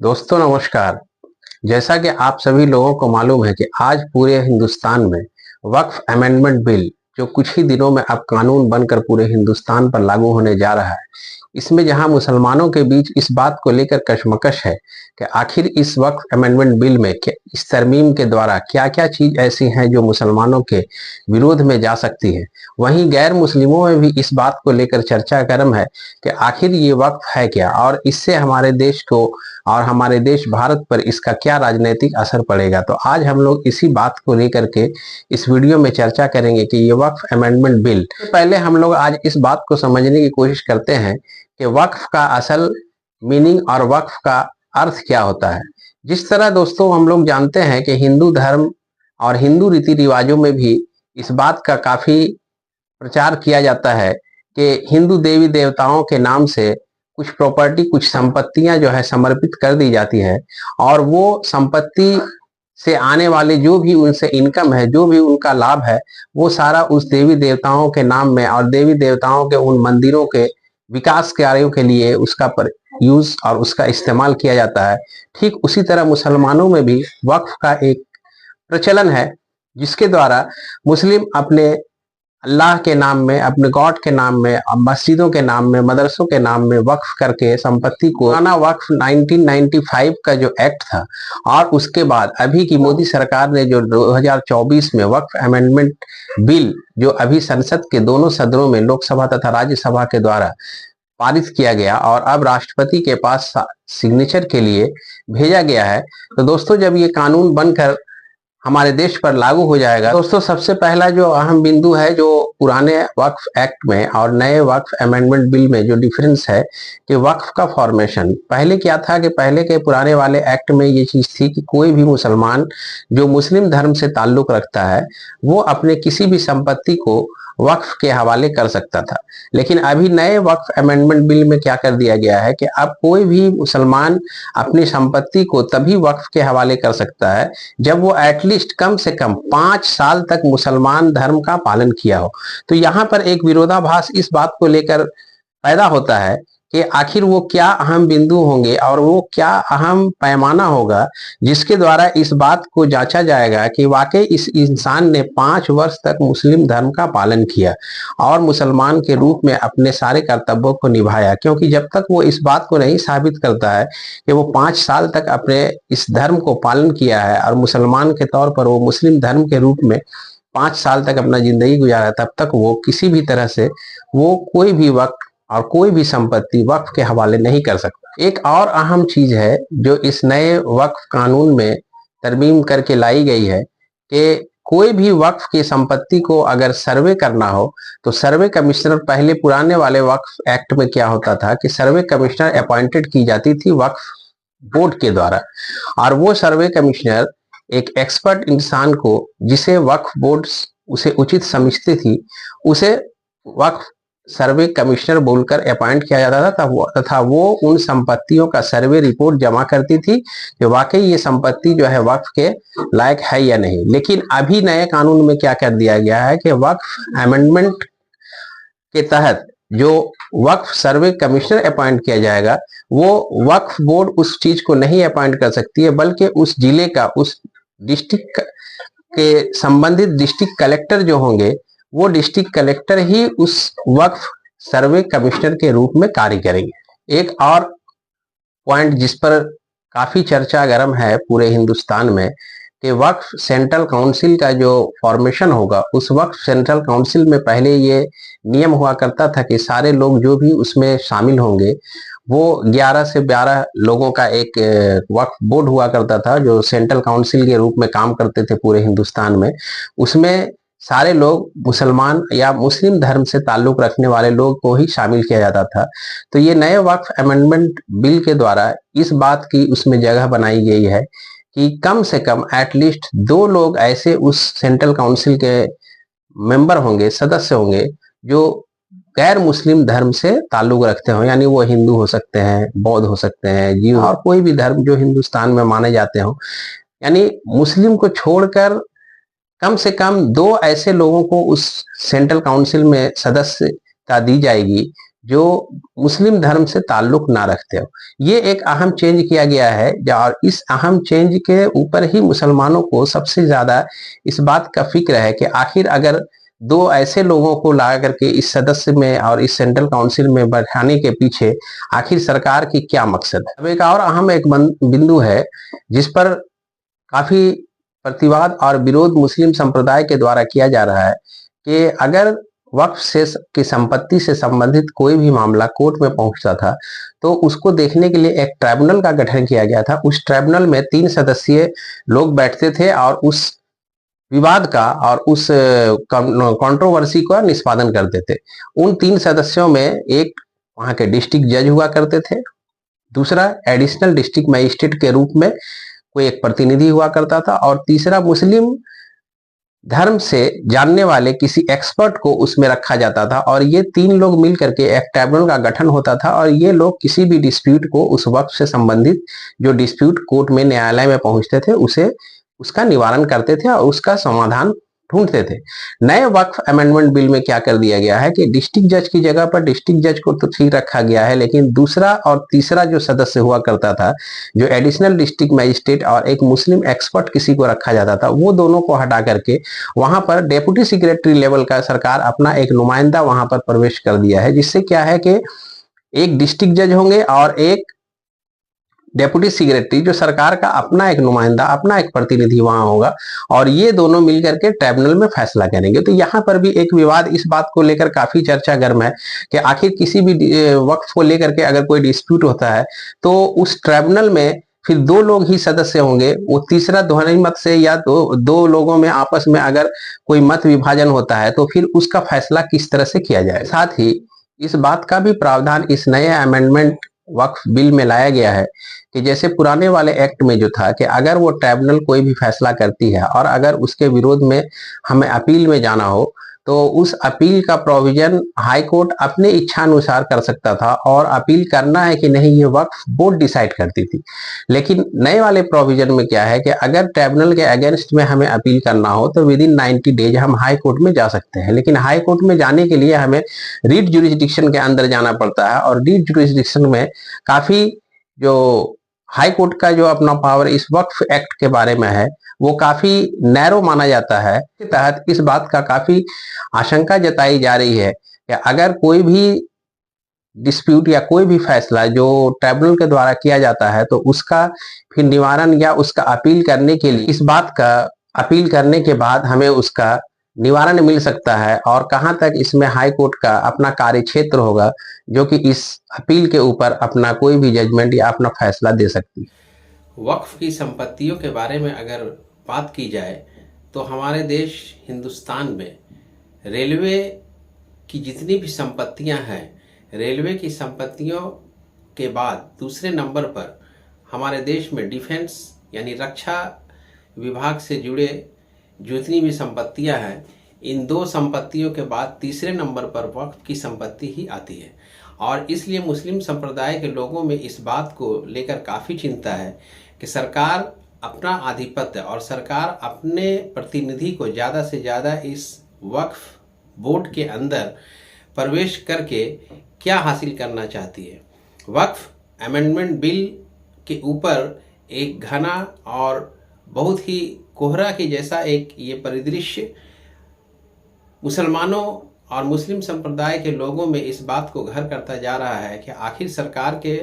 दोस्तों नमस्कार। जैसा कि आप सभी लोगों को मालूम है कि आज पूरे हिंदुस्तान में वक्फ अमेंडमेंट बिल जो कुछ ही दिनों में अब कानून बनकर पूरे हिंदुस्तान पर लागू होने जा रहा है। इसमें जहां मुसलमानों के बीच इस बात को लेकर कशमकश है कि आखिर इस वक्फ अमेंडमेंट बिल में इस तरमीम के द्वारा क्या क्या चीज ऐसी हैं जो मुसलमानों के विरोध में जा सकती है, वहीं गैर मुस्लिमों में भी इस बात को लेकर चर्चा गर्म है कि आखिर ये वक्फ है क्या और इससे हमारे देश को और हमारे देश भारत पर इसका क्या राजनीतिक असर पड़ेगा। तो आज हम लोग इसी बात को लेकर के इस वीडियो में चर्चा करेंगे कि ये वक्फ अमेंडमेंट बिल, पहले हम लोग आज इस बात को समझने की कोशिश करते हैं कि वक्फ का असल मीनिंग और वक्फ का अर्थ क्या होता है। जिस तरह दोस्तों हम लोग जानते हैं कि हिंदू धर्म और हिंदू रीति रिवाजों में भी इस बात का काफी प्रचार किया जाता है कि हिंदू देवी देवताओं के नाम से कुछ प्रॉपर्टी, कुछ संपत्तियां जो है समर्पित कर दी जाती है और वो संपत्ति से आने वाले जो भी उनसे इनकम है, जो भी उनका लाभ है, वो सारा उस देवी देवताओं के नाम में और देवी देवताओं के उन मंदिरों के विकास कार्यों के लिए उसका पर यूज और उसका इस्तेमाल किया जाता है। ठीक उसी तरह मुसलमानों में भी वक्फ का एक प्रचलन है जिसके द्वारा मुस्लिम अपने अल्लाह के नाम में, अपने गॉड के नाम में, मस्जिदों के नाम में, मदरसों के नाम में वक्फ करके संपत्ति को पुराना वक्फ 1995 का जो एक्ट था और उसके बाद अभी की मोदी सरकार ने जो 2024 में वक्फ अमेंडमेंट बिल जो अभी संसद के दोनों सदनों में, लोकसभा तथा राज्यसभा के द्वारा पारित किया गया और अब राष्ट्रपति के पास सिग्नेचर के लिए भेजा गया है। तो दोस्तों जब ये कानून बनकर हमारे देश पर लागू हो जाएगा, दोस्तों सबसे पहला जो अहम बिंदु है, जो पुराने वक्फ एक्ट में और नए वक्फ अमेंडमेंट बिल में जो डिफरेंस है कि वक्फ का फॉर्मेशन पहले क्या था कि पहले के पुराने वाले एक्ट में ये चीज थी कि कोई भी मुसलमान जो मुस्लिम धर्म से ताल्लुक रखता है वो अपने किसी भी संपत्ति को वक्फ के हवाले कर सकता था। लेकिन अभी नए वक्फ अमेंडमेंट बिल में क्या कर दिया गया है कि अब कोई भी मुसलमान अपनी संपत्ति को तभी वक्फ के हवाले कर सकता है जब वो एटलीस्ट कम से कम 5 साल तक मुसलमान धर्म का पालन किया हो। तो यहाँ पर एक विरोधाभास इस बात को लेकर पैदा होता है कि आखिर वो क्या अहम बिंदु होंगे और वो क्या अहम पैमाना होगा जिसके द्वारा इस बात को जांचा जाएगा कि वाकई इस इंसान ने 5 वर्ष तक मुस्लिम धर्म का पालन किया और मुसलमान के रूप में अपने सारे कर्तव्यों को निभाया। क्योंकि जब तक वो इस बात को नहीं साबित करता है कि वो 5 साल तक अपने इस धर्म को पालन किया है और मुसलमान के तौर पर वो मुस्लिम धर्म के रूप में 5 साल तक अपना जिंदगी गुजारा, तब तक वो किसी भी तरह से वो कोई भी वक्त और कोई भी संपत्ति वक्फ के हवाले नहीं कर सकता। एक और अहम चीज है जो इस नए वक्फ कानून में तरमीम करके लाई गई है कि कोई भी वक्फ की संपत्ति को अगर सर्वे करना हो तो सर्वे कमिश्नर, पहले पुराने वाले वक्फ एक्ट में क्या होता था कि सर्वे कमिश्नर अपॉइंटेड की जाती थी वक्फ बोर्ड के द्वारा और वो सर्वे कमिश्नर एक एक्सपर्ट इंसान को, जिसे वक्फ बोर्ड उसे उचित समझती थी, उसे वक्फ सर्वे कमिश्नर बोलकर अपॉइंट किया जाता था तथा वो उन संपत्तियों का सर्वे रिपोर्ट जमा करती थी कि वाकई ये संपत्ति जो है वक्फ के लायक है या नहीं। लेकिन अभी नए कानून में क्या कर दिया गया है कि वक्फ अमेंडमेंट के तहत जो वक्फ सर्वे कमिश्नर अपॉइंट किया जाएगा वो वक्फ बोर्ड उस चीज को नहीं अपॉइंट कर सकती है, बल्कि उस जिले का, उस डिस्ट्रिक्ट के संबंधित डिस्ट्रिक्ट कलेक्टर जो होंगे वो डिस्ट्रिक्ट कलेक्टर ही उस वक्फ सर्वे कमिश्नर के रूप में कार्य करेंगे। एक और पॉइंट जिस पर काफी चर्चा गर्म है पूरे हिंदुस्तान में कि वक्फ सेंट्रल काउंसिल का जो फॉर्मेशन होगा, उस वक्फ सेंट्रल काउंसिल में पहले ये नियम हुआ करता था कि सारे लोग जो भी उसमें शामिल होंगे वो 11 से 12 लोगों का एक वक्फ बोर्ड हुआ करता था जो सेंट्रल काउंसिल के रूप में काम करते थे पूरे हिंदुस्तान में। उसमें सारे लोग मुसलमान या मुस्लिम धर्म से ताल्लुक रखने वाले लोग को ही शामिल किया जाता था। तो ये नए वक्फ अमेंडमेंट बिल के द्वारा इस बात की उसमें जगह बनाई गई है कि कम से कम एटलीस्ट 2 लोग ऐसे उस सेंट्रल काउंसिल के मेंबर होंगे, सदस्य होंगे, जो गैर मुस्लिम धर्म से ताल्लुक रखते हो, यानी वो हिंदू हो सकते हैं, बौद्ध हो सकते हैं, जीव और कोई भी धर्म जो हिंदुस्तान में माने जाते हो। यानी मुस्लिम को छोड़कर कम से कम 2 ऐसे लोगों को उस सेंट्रल काउंसिल में सदस्यता दी जाएगी जो मुस्लिम धर्म से ताल्लुक ना रखते हो। ये एक अहम चेंज किया गया है और इस अहम चेंज के ऊपर ही मुसलमानों को सबसे ज्यादा इस बात का फिक्र है कि आखिर अगर दो ऐसे लोगों को ला करके इस सदस्य में और इस सेंट्रल काउंसिल में बैठाने के पीछे आखिर सरकार की क्या मकसद है। अब एक और अहम एक बिंदु है जिस पर काफी प्रतिवाद और विरोध मुस्लिम संप्रदाय के द्वारा किया जा रहा है कि अगर वक्फ से की संपत्ति से संबंधित कोई भी मामला कोर्ट में पहुंचता था तो उसको देखने के लिए एक ट्राइब्यूनल का गठन किया गया था। उस ट्राइब्यूनल में 3 सदस्यीय लोग बैठते थे और उस विवाद का और उस कंट्रोवर्सी का निष्पादन करते थे। उन 3 सदस्यों में एक वहां के डिस्ट्रिक्ट जज हुआ करते थे, दूसरा एडिशनल डिस्ट्रिक्ट मजिस्ट्रेट के रूप में कोई एक प्रतिनिधि हुआ करता था और तीसरा मुस्लिम धर्म से जानने वाले किसी एक्सपर्ट को उसमें रखा जाता था। और ये 3 लोग मिलकर के एक ट्राइब्यूनल का गठन होता था और ये लोग किसी भी डिस्प्यूट को, उस वक्त से संबंधित जो डिस्प्यूट कोर्ट में न्यायालय में पहुंचते थे उसे उसका निवारण करते थे और उसका समाधान ढूंढते थे। नए वक्फ अमेंडमेंट बिल में क्या कर दिया गया है कि डिस्ट्रिक्ट जज की जगह पर डिस्ट्रिक्ट जज को तो ठीक रखा गया है, लेकिन दूसरा और तीसरा जो सदस्य हुआ करता था, जो एडिशनल डिस्ट्रिक्ट मजिस्ट्रेट और एक मुस्लिम एक्सपर्ट किसी को रखा जाता था, वो दोनों को हटा करके वहां पर डेप्यूटी सेक्रेटरी लेवल का सरकार अपना एक नुमाइंदा वहां पर प्रवेश कर दिया है। जिससे क्या है कि एक डिस्ट्रिक्ट जज होंगे और एक डेप्यूटी सेक्रेटरी जो सरकार का अपना एक नुमाइंदा, अपना एक प्रतिनिधि वहां होगा और ये दोनों मिलकर के ट्राइब्यूनल में फैसला करेंगे। तो यहाँ पर भी एक विवाद इस बात को लेकर काफी चर्चा गर्म है कि आखिर किसी भी वक्फ को लेकर के अगर कोई डिस्प्यूट होता है तो उस ट्राइब्यूनल में फिर 2 लोग ही सदस्य होंगे। वो तीसरा ध्वनि मत से या दो लोगों में आपस में अगर कोई मत विभाजन होता है तो फिर उसका फैसला किस तरह से किया जाए। साथ ही इस बात का भी प्रावधान इस नए अमेंडमेंट वक्फ बिल में लाया गया है कि जैसे पुराने वाले एक्ट में जो था कि अगर वो ट्राइब्यूनल कोई भी फैसला करती है और अगर उसके विरोध में हमें अपील में जाना हो तो उस अपील का प्रोविजन हाई कोर्ट अपने इच्छा अनुसार कर सकता था और अपील करना है कि नहीं ये वक्फ बोर्ड डिसाइड करती थी। लेकिन नए वाले प्रोविजन में क्या है कि अगर ट्राइब्यूनल के अगेंस्ट में हमें अपील करना हो तो विद इन 90 डेज हम हाई कोर्ट में जा सकते हैं। लेकिन हाई कोर्ट में जाने के लिए हमें रीट जुरिस्डिक्शन के अंदर जाना पड़ता है और रीट जुरिस्डिक्शन में काफी जो हाई कोर्ट का जो अपना पावर इस वक्फ एक्ट के बारे में है वो काफी नैरो माना जाता है। के तहत इस बात का काफी आशंका जताई जा रही है कि अगर कोई भी डिस्प्यूट या कोई भी फैसला जो ट्राइब्यूनल के द्वारा किया जाता है तो उसका फिर निवारण या उसका अपील करने के लिए इस बात का अपील करने के बाद हमें उसका निवारण मिल सकता है और कहां तक इसमें हाई कोर्ट का अपना कार्य क्षेत्र होगा जो कि इस अपील के ऊपर अपना कोई भी जजमेंट या अपना फैसला दे सकती है। वक्फ की संपत्तियों के बारे में अगर बात की जाए तो हमारे देश हिंदुस्तान में रेलवे की जितनी भी संपत्तियां हैं, रेलवे की संपत्तियों के बाद दूसरे नंबर पर हमारे देश में डिफेंस यानी रक्षा विभाग से जुड़े जितनी भी संपत्तियां हैं, इन 2 संपत्तियों के बाद तीसरे नंबर पर वक्फ की संपत्ति ही आती है। और इसलिए मुस्लिम संप्रदाय के लोगों में इस बात को लेकर काफ़ी चिंता है कि सरकार अपना आधिपत्य और सरकार अपने प्रतिनिधि को ज़्यादा से ज़्यादा इस वक्फ बोर्ड के अंदर प्रवेश करके क्या हासिल करना चाहती है। वक्फ अमेंडमेंट बिल के ऊपर एक घना और बहुत ही कोहरा के जैसा एक ये परिदृश्य मुसलमानों और मुस्लिम संप्रदाय के लोगों में इस बात को घर करता जा रहा है कि आखिर सरकार के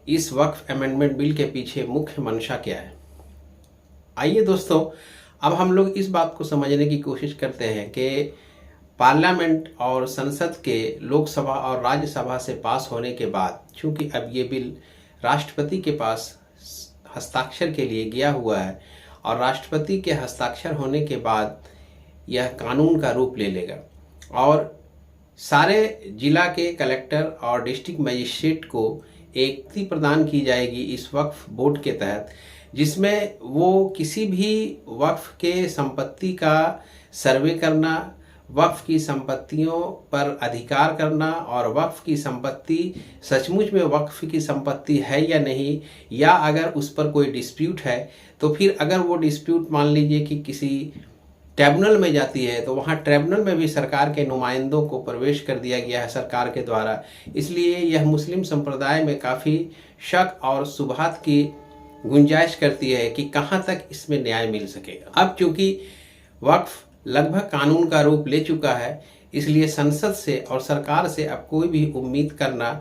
इस वक्फ अमेंडमेंट बिल के पीछे मुख्य मंशा क्या है। आइए दोस्तों, अब हम लोग इस बात को समझने की कोशिश करते हैं कि पार्लियामेंट और संसद के लोकसभा और राज्यसभा से पास होने के बाद, चूंकि अब ये बिल राष्ट्रपति के पास हस्ताक्षर के लिए गया हुआ है और राष्ट्रपति के हस्ताक्षर होने के बाद यह कानून का रूप ले लेगा और सारे जिला के कलेक्टर और डिस्ट्रिक्ट मजिस्ट्रेट को एक नियुक्ति प्रदान की जाएगी इस वक्फ बोर्ड के तहत, जिसमें वो किसी भी वक्फ के संपत्ति का सर्वे करना, वक्फ की संपत्तियों पर अधिकार करना और वक्फ की संपत्ति सचमुच में वक्फ की संपत्ति है या नहीं, या अगर उस पर कोई डिस्प्यूट है तो फिर अगर वो डिस्प्यूट मान लीजिए कि किसी ट्रिब्यूनल में जाती है तो वहाँ ट्रिब्यूनल में भी सरकार के नुमाइंदों को प्रवेश कर दिया गया है सरकार के द्वारा। इसलिए यह मुस्लिम संप्रदाय में काफ़ी शक और शुबहात की गुंजाइश करती है कि कहाँ तक इसमें न्याय मिल सकेगा। अब चूंकि वक्फ लगभग कानून का रूप ले चुका है, इसलिए संसद से और सरकार से अब कोई भी उम्मीद करना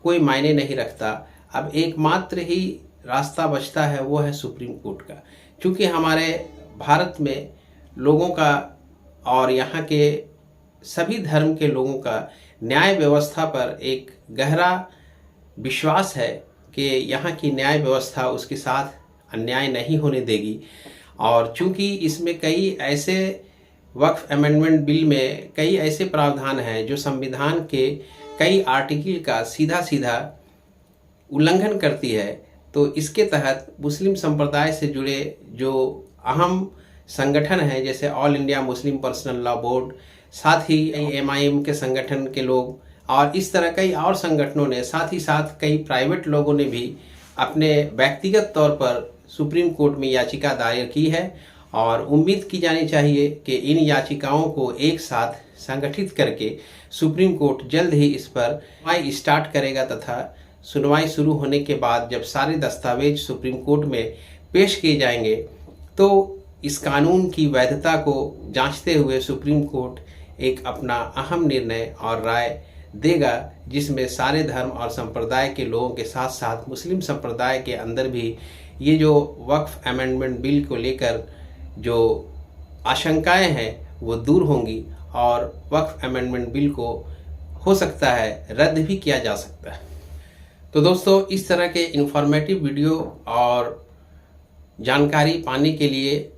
कोई मायने नहीं रखता। अब एकमात्र ही रास्ता बचता है, वो है सुप्रीम कोर्ट का। क्योंकि हमारे भारत में लोगों का और यहाँ के सभी धर्म के लोगों का न्याय व्यवस्था पर एक गहरा विश्वास है कि यहाँ की न्याय व्यवस्था उसके साथ अन्याय नहीं होने देगी। और चूंकि इसमें कई ऐसे वक्फ अमेंडमेंट बिल में कई ऐसे प्रावधान हैं जो संविधान के कई आर्टिकल का सीधा सीधा उल्लंघन करती है, तो इसके तहत मुस्लिम संप्रदाय से जुड़े जो अहम संगठन हैं जैसे all India Muslim personal law board, साथ ही MIM के संगठन के लोग और इस तरह कई और संगठनों ने, साथ ही साथ कई प्राइवेट लोगों ने भी अपने व्यक्तिगत तौर पर सुप्रीम कोर्ट में याचिका दायर की है। और उम्मीद की जानी चाहिए कि इन याचिकाओं को एक साथ संगठित करके सुप्रीम कोर्ट जल्द ही इस पर सुनवाई स्टार्ट करेगा तथा सुनवाई शुरू होने के बाद जब सारे दस्तावेज सुप्रीम कोर्ट में पेश किए जाएंगे तो इस कानून की वैधता को जांचते हुए सुप्रीम कोर्ट एक अपना अहम निर्णय और राय देगा, जिसमें सारे धर्म और संप्रदाय के लोगों के साथ साथ मुस्लिम संप्रदाय के अंदर भी ये जो वक्फ अमेंडमेंट बिल को लेकर जो आशंकाएं हैं वो दूर होंगी और वक्फ अमेंडमेंट बिल को हो सकता है रद्द भी किया जा सकता है। तो दोस्तों, इस तरह के इंफॉर्मेटिव वीडियो और जानकारी पाने के लिए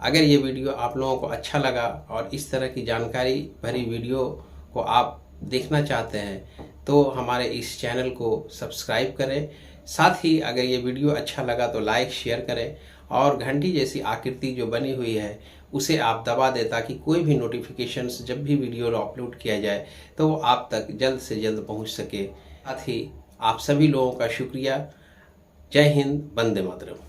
अगर ये वीडियो आप लोगों को अच्छा लगा और इस तरह की जानकारी भरी वीडियो को आप देखना चाहते हैं तो हमारे इस चैनल को सब्सक्राइब करें। साथ ही अगर ये वीडियो अच्छा लगा तो लाइक शेयर करें और घंटी जैसी आकृति जो बनी हुई है उसे आप दबा दें ताकि कोई भी नोटिफिकेशंस जब भी वीडियो अपलोड किया जाए तो वो आप तक जल्द से जल्द पहुंच सके। साथ ही आप सभी लोगों का शुक्रिया। जय हिंद, वंदे मातरम।